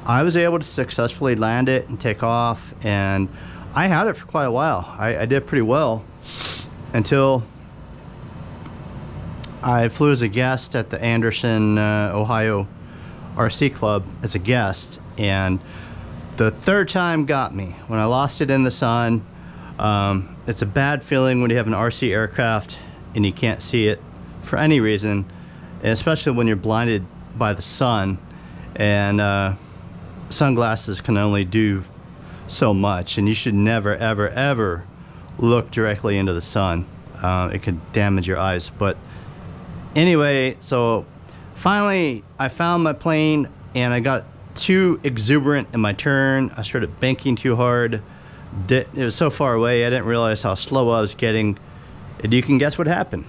I was able to successfully land it and take off, and I had it for quite a while. I did pretty well until I flew as a guest at the Anderson, Ohio RC Club as a guest, and the third time got me when I lost it in the sun. It's a bad feeling when you have an RC aircraft and you can't see it for any reason, and especially when you're blinded by the sun, and sunglasses can only do so much, and you should never ever ever look directly into the sun. It can damage your eyes. But anyway, so finally I found my plane, and I got too exuberant in my turn. I started banking too hard. It was so far away, I didn't realize how slow I was getting, and you can guess what happened.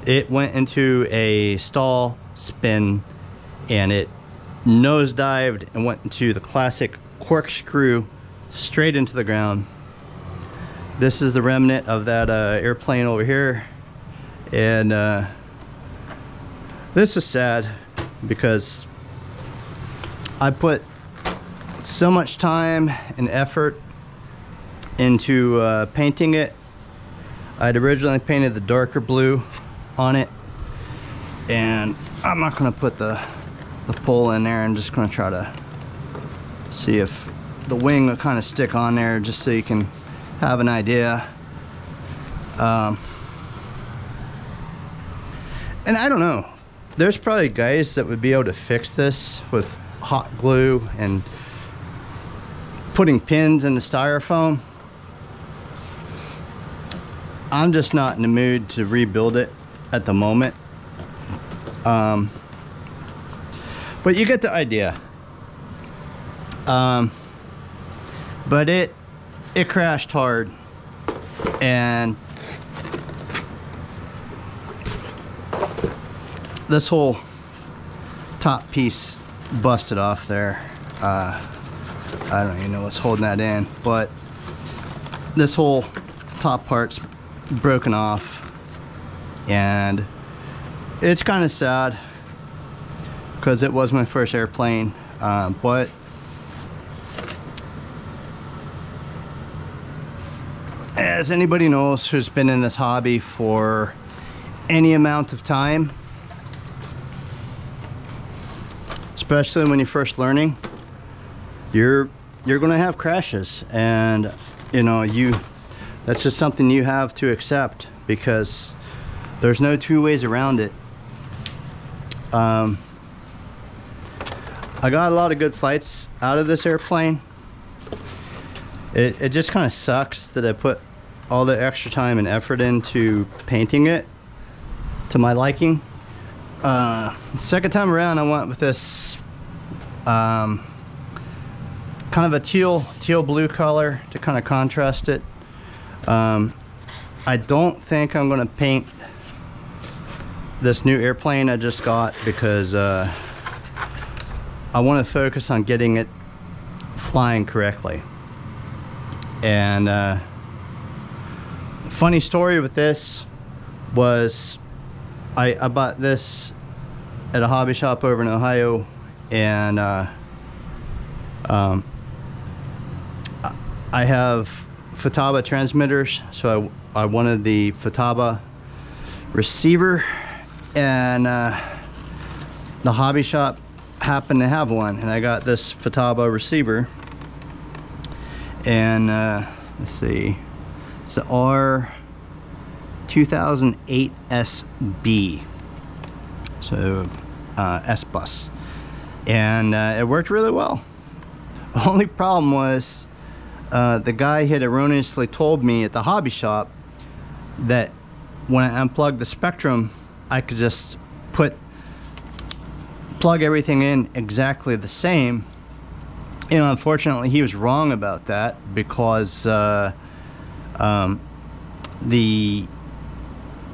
It went into a stall spin, and it nosedived and went into the classic corkscrew straight into the ground. This is the remnant of that airplane over here, and this is sad because I put so much time and effort into painting it. I'd originally painted the darker blue on it, and I'm not going to put the pole in there. I'm just going to try to see if the wing will kind of stick on there, just so you can have an idea. And I don't know, there's probably guys that would be able to fix this with hot glue and putting pins in the styrofoam. I'm just not in the mood to rebuild it at the moment. But you get the idea. But it crashed hard, and this whole top piece busted off there. I don't even know what's holding that in, but this whole top part's broken off, and it's kind of sad because it was my first airplane. But as anybody knows who's been in this hobby for any amount of time, especially when you're first learning, you're gonna have crashes, and you know, that's just something you have to accept, because there's no two ways around it. I got a lot of good flights out of this airplane. It just kind of sucks that I put all the extra time and effort into painting it to my liking. Second time around, I went with this kind of a teal blue color to kind of contrast it. I don't think I'm going to paint this new airplane I just got, because I want to focus on getting it flying correctly. And funny story with this was I bought this at a hobby shop over in Ohio, and I have Futaba transmitters, so I wanted the Futaba receiver, and the hobby shop happened to have one, and I got this Futaba receiver. And let's see, it's the R2008 SB, so S-Bus, and it worked really well. The only problem was the guy had erroneously told me at the hobby shop that when I unplugged the Spectrum, I could just plug everything in exactly the same. You know, unfortunately, he was wrong about that, because the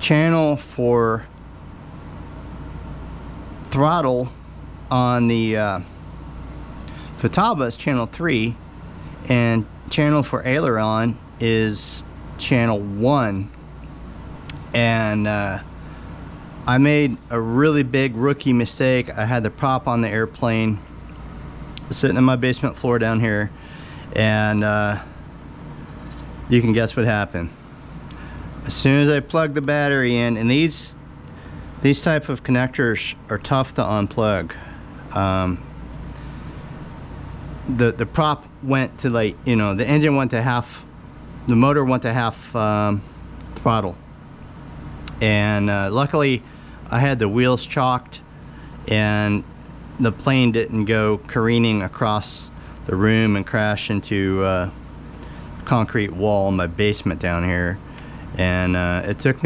channel for throttle on the Futaba is channel 3, and channel for aileron is channel 1. And I made a really big rookie mistake. I had the prop on the airplane sitting in my basement floor down here, and you can guess what happened. As soon as I plugged the battery in, and these type of connectors are tough to unplug. The prop went to, like, you know, the engine went to half, the motor went to half throttle, and luckily I had the wheels chalked and the plane didn't go careening across the room and crash into a concrete wall in my basement down here. And it took me